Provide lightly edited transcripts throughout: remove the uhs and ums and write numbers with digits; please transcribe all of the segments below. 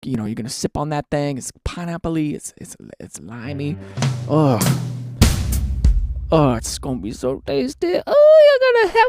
you're going to sip on that thing. It's pineapple-y. It's limey. Oh, it's going to be so tasty. Oh, you're going to have...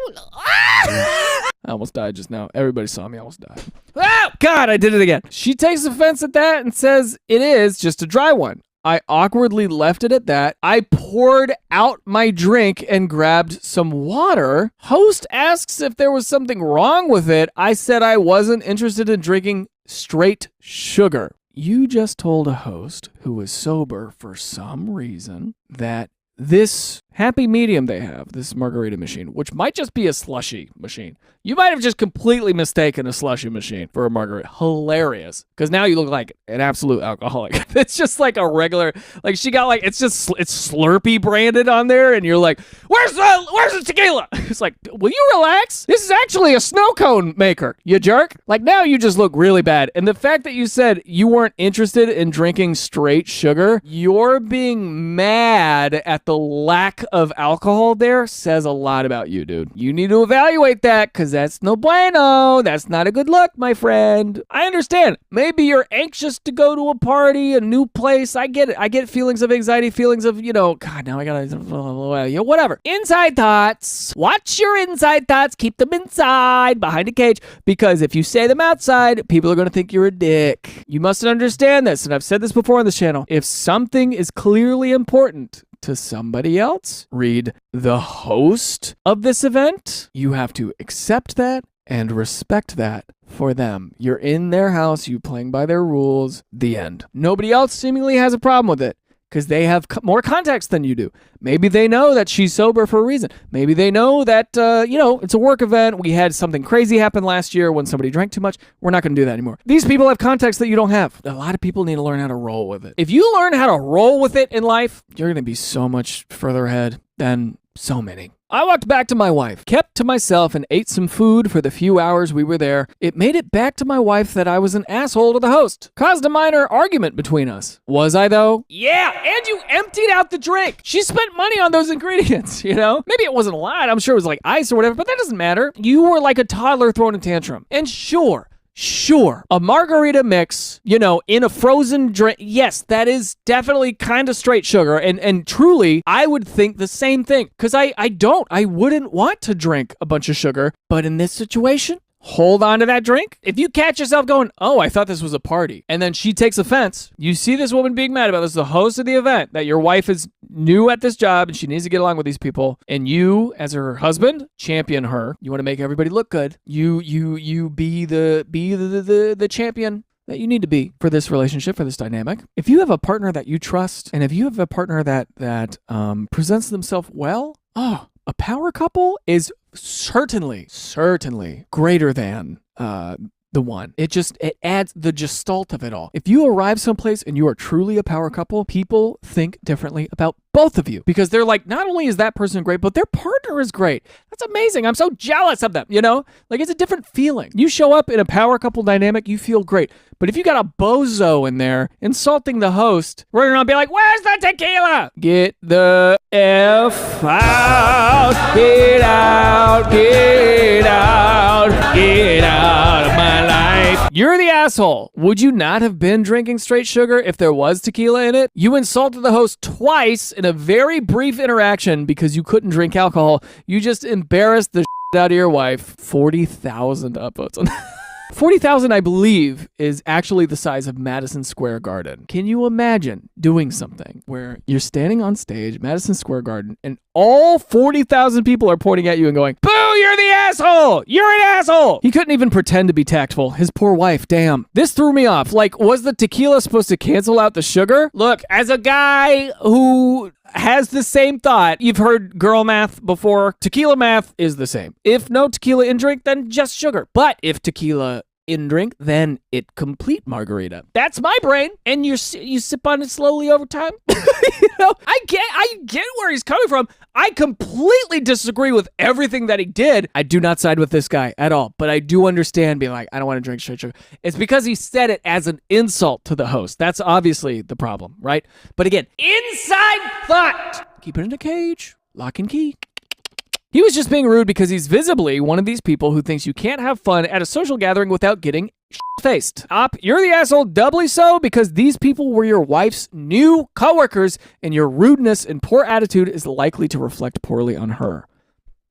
I almost died just now. Everybody saw me. I almost died. Oh, God, I did it again. She takes offense at that and says it is just a dry one. I awkwardly left it at that. I poured out my drink and grabbed some water. Host asks if there was something wrong with it. I said I wasn't interested in drinking straight sugar. You just told a host who was sober for some reason that this happy medium they have, this margarita machine, which might just be a slushy machine. You might have just completely mistaken a slushy machine for a margarita. Hilarious. Because now you look like an absolute alcoholic. It's just like a regular, like she got like, it's Slurpee branded on there, and you're like, where's the tequila? It's like, will you relax? This is actually a snow cone maker, you jerk. Like now you just look really bad. And the fact that you said you weren't interested in drinking straight sugar, you're being mad at the lack of alcohol there says a lot about you, dude. You need to evaluate that, because that's no bueno. That's not a good look, my friend. I understand. Maybe you're anxious to go to a party, a new place. I get it. I get feelings of anxiety, feelings of, God, now I gotta, whatever. Inside thoughts. Watch your inside thoughts. Keep them inside, behind a cage, because if you say them outside, people are gonna think you're a dick. You must understand this, and I've said this before on this channel. If something is clearly important to somebody else, read the host of this event, you have to accept that and respect that for them. You're in their house, you playing by their rules, the end. Nobody else seemingly has a problem with it because they have more context than you do. Maybe they know that she's sober for a reason. Maybe they know that, it's a work event. We had something crazy happen last year when somebody drank too much. We're not going to do that anymore. These people have context that you don't have. A lot of people need to learn how to roll with it. If you learn how to roll with it in life, you're going to be so much further ahead than so many. I walked back to my wife, kept to myself, and ate some food for the few hours we were there. It made it back to my wife that I was an asshole to the host. Caused a minor argument between us. Was I, though? Yeah, and you emptied out the drink. She spent money on those ingredients, Maybe it wasn't a lot. I'm sure it was like ice or whatever, but that doesn't matter. You were like a toddler throwing a tantrum. And sure, a margarita mix, in a frozen drink, yes, that is definitely kind of straight sugar. And truly, I would think the same thing. Because I wouldn't want to drink a bunch of sugar. But in this situation, hold on to that drink. If you catch yourself going, oh, I thought this was a party, and then she takes offense, you see this woman being mad about this, the host of the event, that your wife is new at this job and she needs to get along with these people, and you, as her husband, champion her. You want to make everybody look good. You be the champion that you need to be for this relationship, for this dynamic. If you have a partner that you trust, and if you have a partner that presents themselves well, a power couple is certainly greater than the one. It adds the gestalt of it all. If you arrive someplace and you are truly a power couple, people think differently about both of you because they're like, not only is that person great, but their partner is great. That's amazing. I'm so jealous of them, Like it's a different feeling. You show up in a power couple dynamic, you feel great. But if you got a bozo in there insulting the host, running around being like, where's the tequila? Get the F out, get out, get out, get out of my life. You're the asshole. Would you not have been drinking straight sugar if there was tequila in it? You insulted the host twice in a very brief interaction because you couldn't drink alcohol. You just embarrassed the out of your wife. 40,000 upvotes on that. 40,000, I believe, is actually the size of Madison Square Garden. Can you imagine doing something where you're standing on stage, Madison Square Garden, and all 40,000 people are pointing at you and going, boo, you're the asshole! You're an asshole! He couldn't even pretend to be tactful. His poor wife, damn. This threw me off. Like, was the tequila supposed to cancel out the sugar? Look, as a guy who has the same thought, you've heard girl math before. Tequila math is the same. If no tequila in drink, then just sugar. But if tequila in drink, then it complete margarita. That's my brain. And you sip on it slowly over time. I get where he's coming from. I completely disagree with everything that he did. I do not side with this guy at all, but I do understand being like, I don't want to drink straight sugar. It's because he said it as an insult to the host. That's obviously the problem, right? But again, inside thought. Keep it in a cage. Lock and key. He was just being rude because he's visibly one of these people who thinks you can't have fun at a social gathering without getting Faced. Op, you're the asshole doubly so because these people were your wife's new coworkers and your rudeness and poor attitude is likely to reflect poorly on her.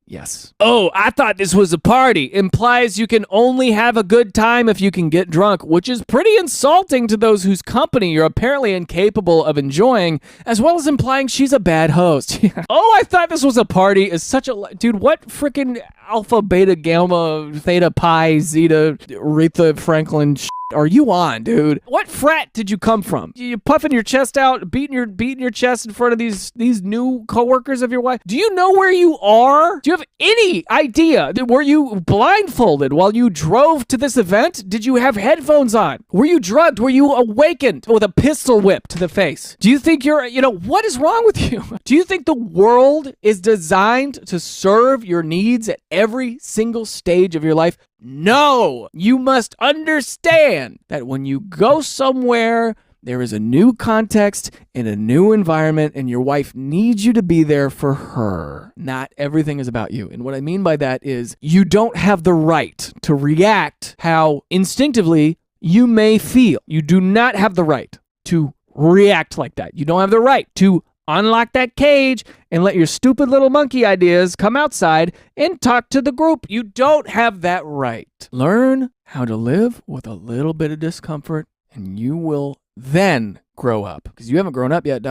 Yes. Oh, I thought this was a party. Implies you can only have a good time if you can get drunk, which is pretty insulting to those whose company you're apparently incapable of enjoying, as well as implying she's a bad host. Oh, I thought this was a party is such a... Dude, what freaking alpha, beta, gamma, theta, pi, zeta, Aretha Franklin are you on, dude? What frat did you come from? You puffing your chest out, beating your chest in front of these new coworkers of your wife? Do you know where you are? Do you have any idea? Were you blindfolded while you drove to this event? Did you have headphones on? Were you drugged? Were you awakened with a pistol whip to the face? Do you think what is wrong with you? Do you think the world is designed to serve your needs at every single stage of your life? No, you must understand that when you go somewhere, there is a new context and a new environment, and your wife needs you to be there for her. Not everything is about you. And what I mean by that is you don't have the right to react how instinctively you may feel. You do not have the right to react like that. You don't have the right to unlock that cage and let your stupid little monkey ideas come outside and talk to the group. You don't have that right. Learn how to live with a little bit of discomfort and you will then grow up because you haven't grown up yet.